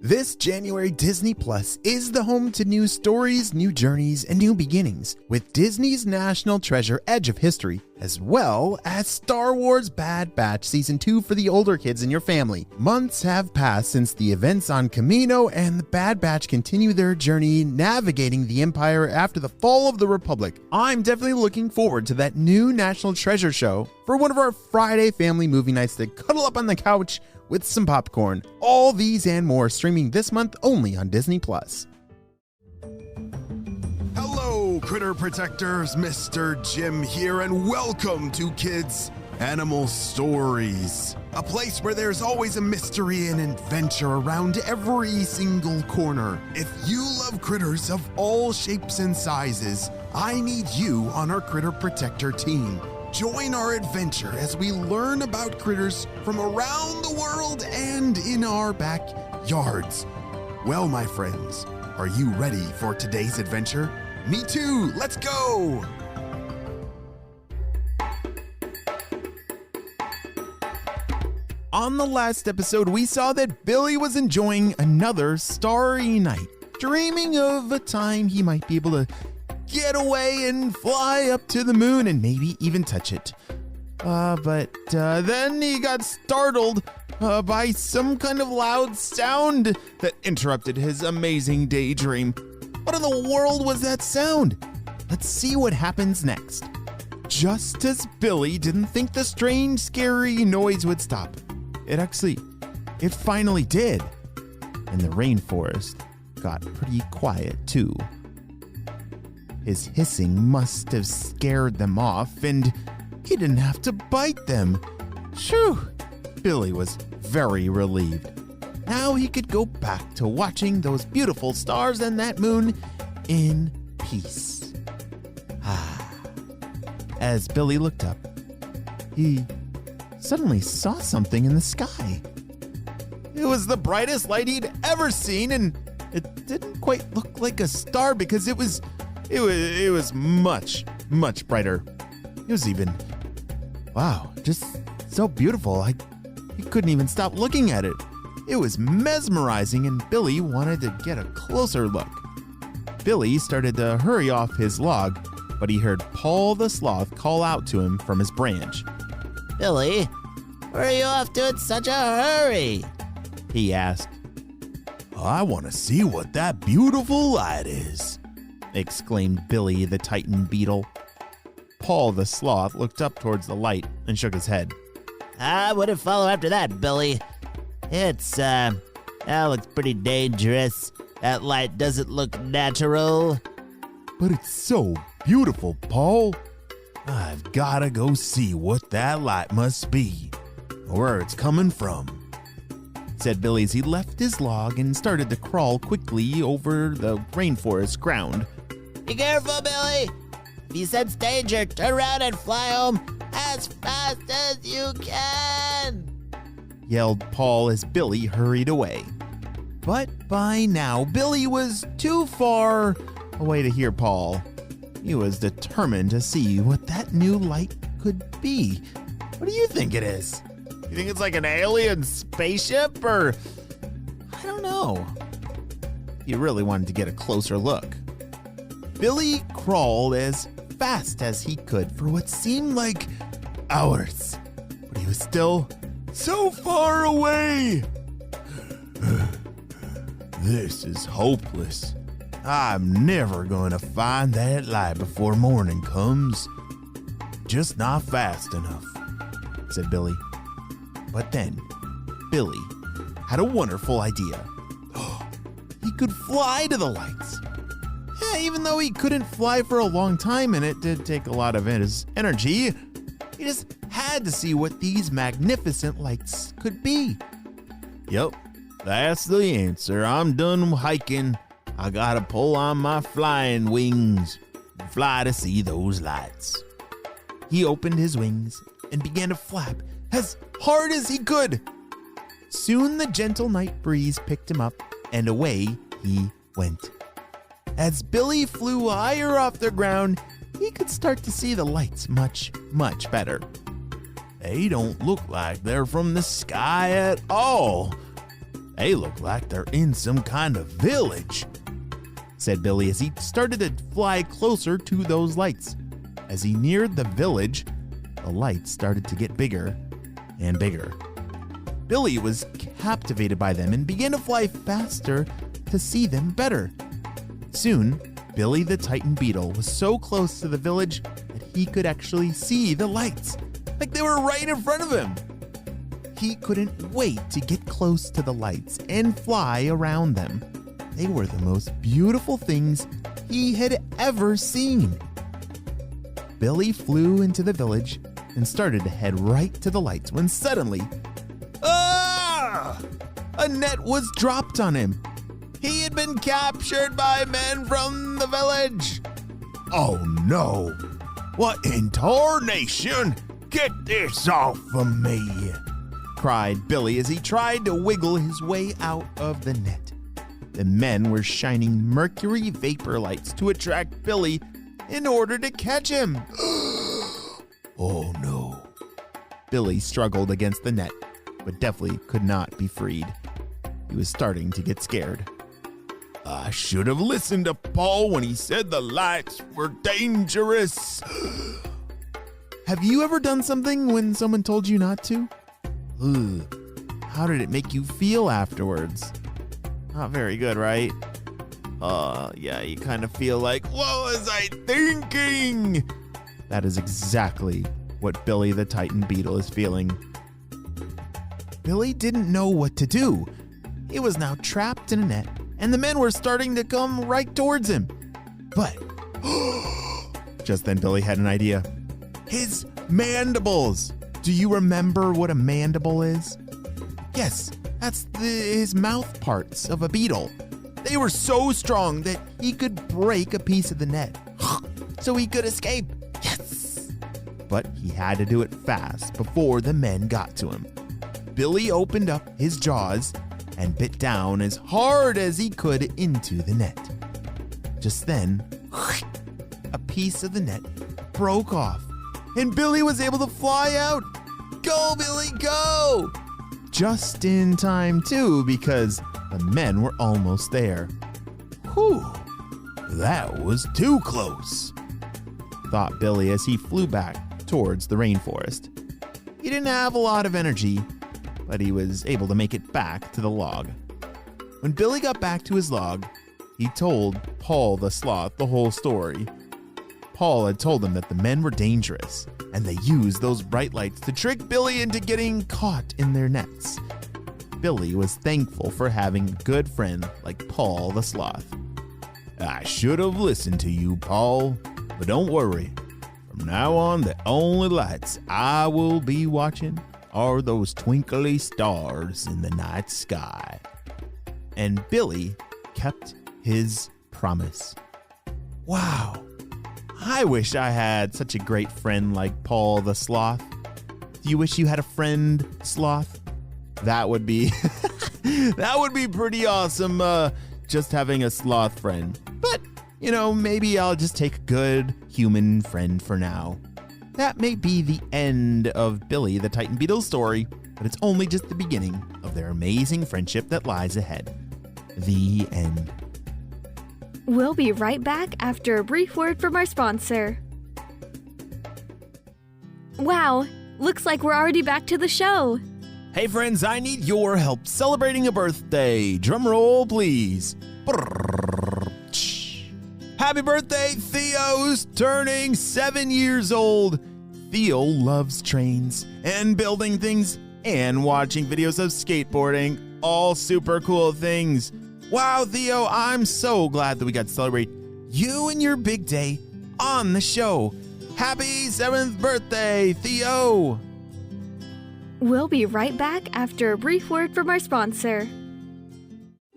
This January, Disney Plus is the home to new stories, new journeys, and new beginnings, with Disney's National Treasure Edge of History, as well as Star Wars Bad Batch Season 2 for the older kids in your family. Months have passed since the events on Kamino, and the Bad Batch continue their journey navigating the Empire after the fall of the Republic. I'm definitely looking forward to that new National Treasure show for one of our Friday family movie nights to cuddle up on the couch with some popcorn. All these and more streaming this month only on Disney Plus. Hello, critter protectors. Mr. Jim here, and welcome to Kids Animal Stories, a place where there's always a mystery and adventure around every single corner. If you love critters of all shapes and sizes, I need you on our Critter Protector team. Join our adventure as we learn about critters from around the world and in our backyards. Well, my friends, are you ready for today's adventure? Me too, let's go! On the last episode, we saw that Billy was enjoying another starry night, dreaming of a time he might be able to get away and fly up to the moon and maybe even touch it. But then he got startled by some kind of loud sound that interrupted his amazing daydream. What in the world was that sound? Let's see what happens next. Just as Billy didn't think the strange, scary noise would stop, it finally did. And the rainforest got pretty quiet too. His hissing must have scared them off, and he didn't have to bite them. Phew! Billy was very relieved. Now he could go back to watching those beautiful stars and that moon in peace. As Billy looked up, he suddenly saw something in the sky. It was the brightest light he'd ever seen, and it didn't quite look like a star because it was much, much brighter. It was even, wow, just so beautiful. He couldn't even stop looking at it. It was mesmerizing, and Billy wanted to get a closer look. Billy started to hurry off his log, but he heard Paul the Sloth call out to him from his branch. "Billy, where are you off to in such a hurry?" he asked. I want to see what that beautiful light is, exclaimed Billy the Titan Beetle. Paul the Sloth looked up towards the light and shook his head. "I wouldn't follow after that, Billy. That looks pretty dangerous. That light doesn't look natural." But it's so beautiful, Paul. I've got to go see what that light must be, or where it's coming from, said Billy as he left his log and started to crawl quickly over the rainforest ground. "Be careful, Billy. If you sense danger, turn around and fly home as fast as you can," yelled Paul as Billy hurried away. But by now, Billy was too far away to hear Paul. He was determined to see what that new light could be. What do you think it is? You think it's like an alien spaceship, or I don't know. He really wanted to get a closer look. Billy crawled as fast as he could for what seemed like hours, but he was still so far away. This is hopeless. I'm never going to find that light before morning comes. Just not fast enough, said Billy. But then, Billy had a wonderful idea. He could fly to the lights. Yeah, even though he couldn't fly for a long time and it did take a lot of his energy, he just had to see what these magnificent lights could be. Yep, that's the answer. I'm done hiking. I gotta pull on my flying wings and fly to see those lights. He opened his wings and began to flap as hard as he could. Soon the gentle night breeze picked him up and away he went. As Billy flew higher off the ground, he could start to see the lights much, much better. They don't look like they're from the sky at all. They look like they're in some kind of village, said Billy as he started to fly closer to those lights. As he neared the village, the lights started to get bigger and bigger. Billy was captivated by them and began to fly faster to see them better. Soon, Billy the Titan Beetle was so close to the village that he could actually see the lights, like they were right in front of him. He couldn't wait to get close to the lights and fly around them. They were the most beautiful things he had ever seen. Billy flew into the village and started to head right to the lights when suddenly, a net was dropped on him. He had been captured by men from the village. Oh no! What in tarnation? Get this off of me! Cried Billy as he tried to wiggle his way out of the net. The men were shining mercury vapor lights to attract Billy in order to catch him. Oh no. Billy struggled against the net, but definitely could not be freed. He was starting to get scared. I should have listened to Paul when he said the lights were dangerous. Have you ever done something when someone told you not to? How did it make you feel afterwards? Not very good, right? Yeah, you kind of feel like, what was I thinking? That is exactly what Billy the Titan Beetle is feeling. Billy didn't know what to do. He was now trapped in a net, and the men were starting to come right towards him. But just then Billy had an idea. His mandibles! Do you remember what a mandible is? Yes, that's his mouth parts of a beetle. They were so strong that he could break a piece of the net, so he could escape. Yes! But he had to do it fast before the men got to him. Billy opened up his jaws and bit down as hard as he could into the net. Just then, a piece of the net broke off, and Billy was able to fly out. Go, Billy, go! Just in time, too, because the men were almost there. Whew, that was too close, thought Billy as he flew back towards the rainforest. He didn't have a lot of energy, but he was able to make it back to the log. When Billy got back to his log, he told Paul the Sloth the whole story. Paul had told him that the men were dangerous, and they used those bright lights to trick Billy into getting caught in their nets. Billy was thankful for having a good friend like Paul the Sloth. I should have listened to you, Paul, but don't worry. From now on, the only lights I will be watching are those twinkly stars in the night sky. And Billy kept his promise. Wow, I wish I had such a great friend like Paul the Sloth. Do you wish you had a friend, Sloth? That would be that would be pretty awesome, just having a sloth friend. But, maybe I'll just take a good human friend for now. That may be the end of Billy the Titan Beetle's story, but it's only just the beginning of their amazing friendship that lies ahead. The end. We'll be right back after a brief word from our sponsor. Wow, looks like we're already back to the show. Hey friends, I need your help celebrating a birthday. Drum roll, please. Happy birthday, Theo, who's turning 7 years old. Theo loves trains and building things and watching videos of skateboarding. All super cool things. Wow, Theo, I'm so glad that we got to celebrate you and your big day on the show. Happy 7th birthday, Theo. We'll be right back after a brief word from our sponsor.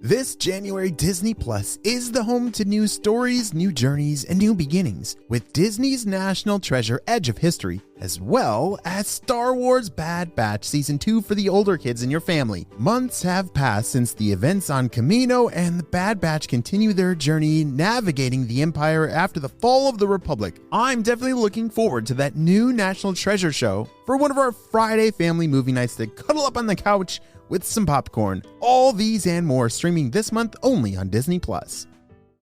This January, Disney Plus is the home to new stories, new journeys, and new beginnings with Disney's National Treasure Edge of History, as well as Star Wars Bad Batch Season 2 for the older kids in your family. Months have passed since the events on Kamino, and the Bad Batch continue their journey navigating the Empire after the fall of the Republic. I'm definitely looking forward to that new National Treasure show for one of our Friday family movie nights to cuddle up on the couch with some popcorn. All these and more streaming this month only on Disney+.